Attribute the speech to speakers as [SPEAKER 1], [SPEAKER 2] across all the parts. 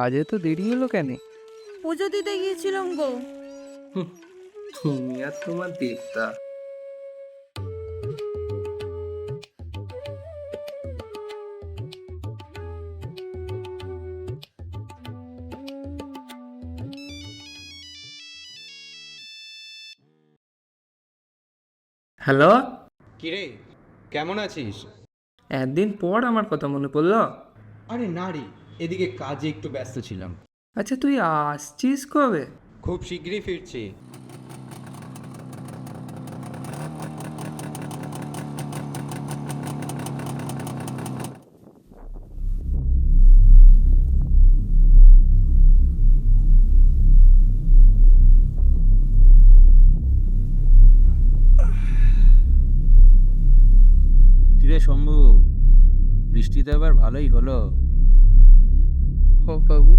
[SPEAKER 1] আজ এত দেরি হলো কেন?
[SPEAKER 2] পুজো দিতে গিয়েছিলাম গো।
[SPEAKER 1] তুমি আর তোমার দেবতা। হ্যালো,
[SPEAKER 3] কিরে, কেমন আছিস?
[SPEAKER 1] একদিন পর আমার কথা মনে পড়লো।
[SPEAKER 3] আরে না রে, এদিকে কাজে একটু ব্যস্ত ছিলাম।
[SPEAKER 1] আচ্ছা, তুই আসছিস কবে?
[SPEAKER 3] খুব শীঘ্রই ফিরছি।
[SPEAKER 4] কিরে শম্ভু, বৃষ্টি তো এবার ভালোই হলো।
[SPEAKER 1] হ বাবু,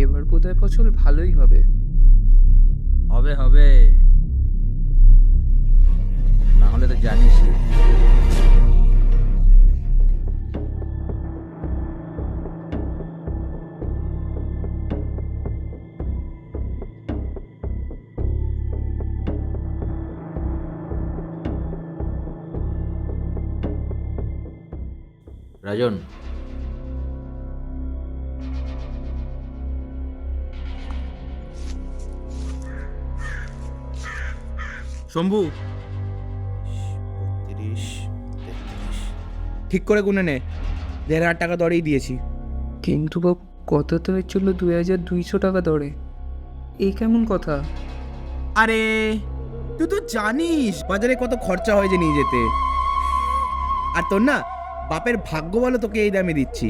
[SPEAKER 1] এবার বোধহয় ফসল ভালোই হবে।
[SPEAKER 4] হবে হবে, না হলে তো জানিস। রাজন,
[SPEAKER 5] শম্ভু,
[SPEAKER 4] 32, 33।
[SPEAKER 5] ঠিক করে গুনে নে। 1,500 টাকা দরেই দিয়েছি।
[SPEAKER 1] কিন্তু বাবু, কত তো হচ্ছিল 2,200 টাকা দরে। এই কেমন কথা?
[SPEAKER 5] আরে তুই তো জানিস বাজারে কত খরচা হয় যে নিয়ে যেতে। আর তোর না বাপের ভাগ্য বলো তোকে এই দামে দিচ্ছি,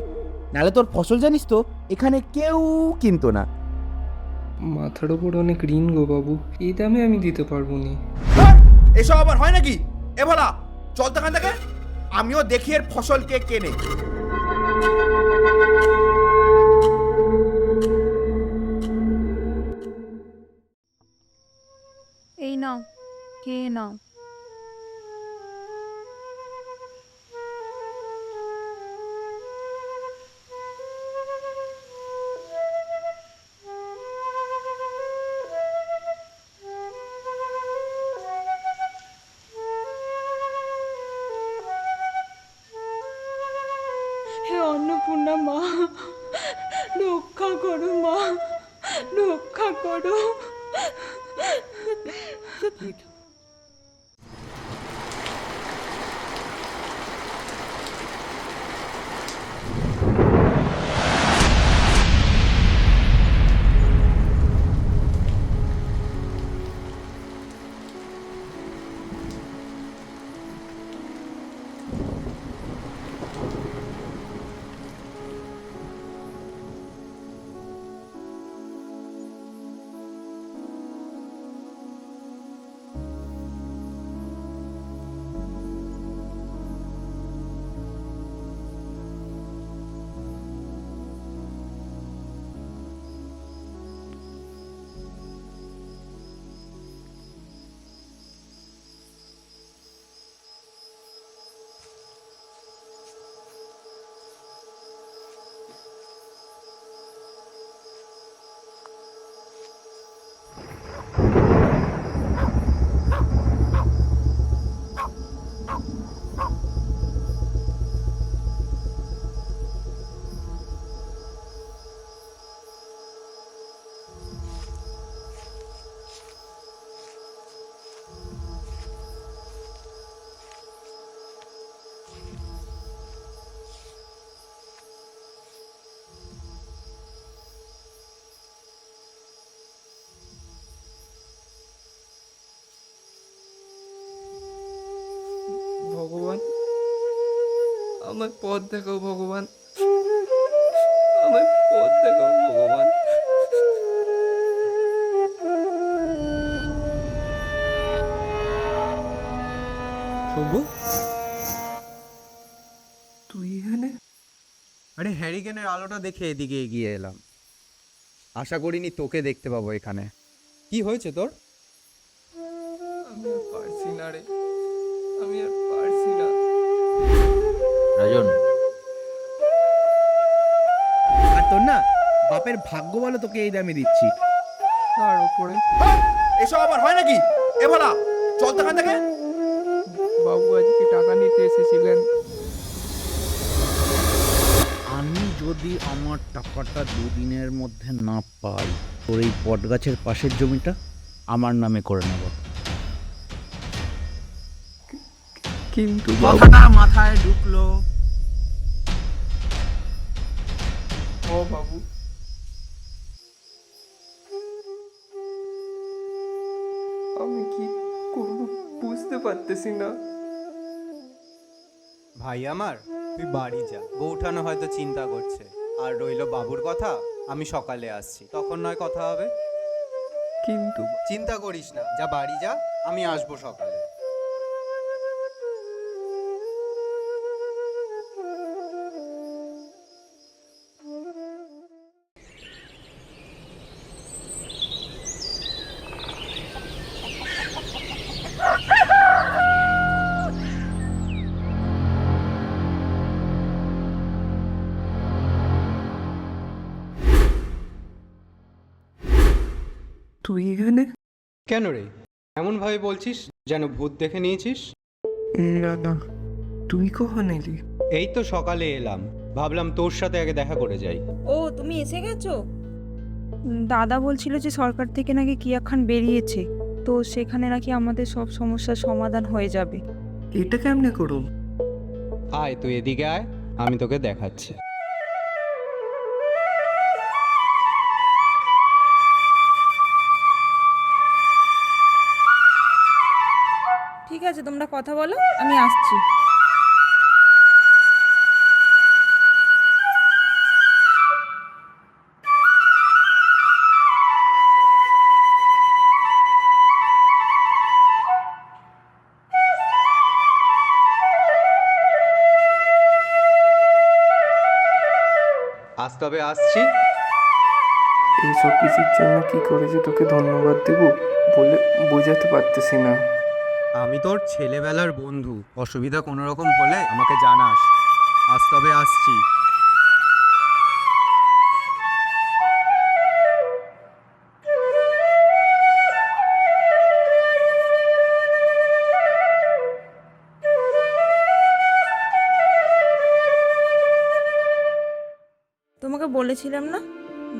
[SPEAKER 5] নাহলে তোর ফসল জানিস তো এখানে কেউ কিনতো না।
[SPEAKER 1] মাথার ওপর অনেক ঋণ গো বাবু, এই দামে আমি দিতে পারবো নি।
[SPEAKER 5] এসব আবার হয় নাকি? এ বলা চল তো এখান থেকে, আমিও দেখি এর ফসল কে কেনে।
[SPEAKER 2] এই নাও, কে নাও। হে অন্নপূর্ণা মা, রক্ষা করো মা, রক্ষা করো।
[SPEAKER 1] ভগবান, আমার পথ দেখাও ভগবান, আমার পথ দেখাও ভগবান।
[SPEAKER 5] শম্ভু,
[SPEAKER 1] তুই এখানে?
[SPEAKER 3] আরে হ্যারিকেনের আলোটা দেখে এদিকে এগিয়ে এলাম। আশা করিনি তোকে দেখতে পাবো এখানে। কি হয়েছে তোর?
[SPEAKER 1] আমি আর পারছি না রে, আমি আর পারছি না।
[SPEAKER 4] রাজন,
[SPEAKER 5] আর তোর না বাপের বাপের ভাগ্য বলো তোকে এই দামে দিচ্ছি।
[SPEAKER 1] তার উপরে
[SPEAKER 5] এসব আবার হয় নাকি? এ বলা চল তো এখান থেকে।
[SPEAKER 1] বাবু আজকে টাকা নিতে এসেছিলেন।
[SPEAKER 4] আমি যদি আমার টাকাটা দুদিনের মধ্যে না পাই, তোর এই বটগাছের পাশের জমিটা আমার নামে করে নেব।
[SPEAKER 1] কিন্তু
[SPEAKER 5] কথাটা মাথায় ঢুকলো।
[SPEAKER 1] ও বাবু, আমি কি করব বুঝতে পারতেছি না।
[SPEAKER 3] ভাই আমার, তুই বাড়ি যা, বউঠানো হয়তো চিন্তা করছে। আর রইলো বাবুর কথা, আমি সকালে আসছি, তখন নয় কথা হবে।
[SPEAKER 1] কিন্তু
[SPEAKER 3] চিন্তা করিস না, যা বাড়ি যা, আমি আসবো সকালে।
[SPEAKER 1] তুই এখানে?
[SPEAKER 3] কেন রে, এমন ভাবে বলছিস যেন ভূত দেখে নিয়েছিস?
[SPEAKER 1] না না, তুই কখন এলি?
[SPEAKER 3] এই তো সকালে এলাম, ভাবলাম তোর সাথে আগে দেখা করে যাই।
[SPEAKER 2] ও তুমি এসে গেছো? দাদা বলছিল যে সরকার থেকে নাকি কি একখান বেরিয়েছে, তো সেখানে নাকি আমাদের সব সমস্যার সমাধান হয়ে যাবে।
[SPEAKER 1] এটা কেমনে করুন?
[SPEAKER 3] আয় তুই এদিকে আয়, আমি তোকে দেখাচ্ছি।
[SPEAKER 2] ঠিক আছে, তোমরা কথা বলো, আমি আসছি।
[SPEAKER 3] আজ তবে আসছি।
[SPEAKER 1] এইসব কিছুর জন্য কি করে যে তোকে ধন্যবাদ দেব বলে বোঝাতে পারতেছি না।
[SPEAKER 3] আমি তোর ছেলেবেলার বন্ধু, অসুবিধা কোনো রকম হলে আমাকে জানাস। আজ তবে আসছি।
[SPEAKER 2] তোমাকে বলেছিলাম না,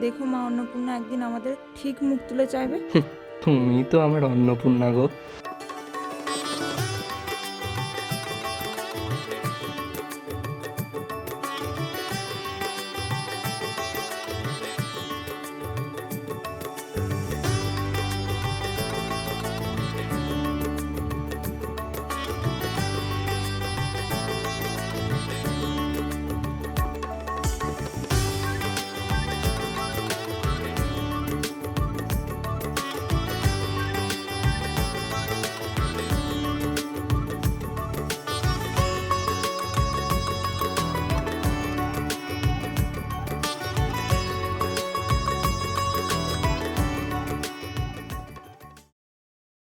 [SPEAKER 2] দেখো মা অন্নপূর্ণা একদিন আমাদের ঠিক মুখ তুলে চাইবে।
[SPEAKER 1] তুমি তো আমার অন্নপূর্ণা গো।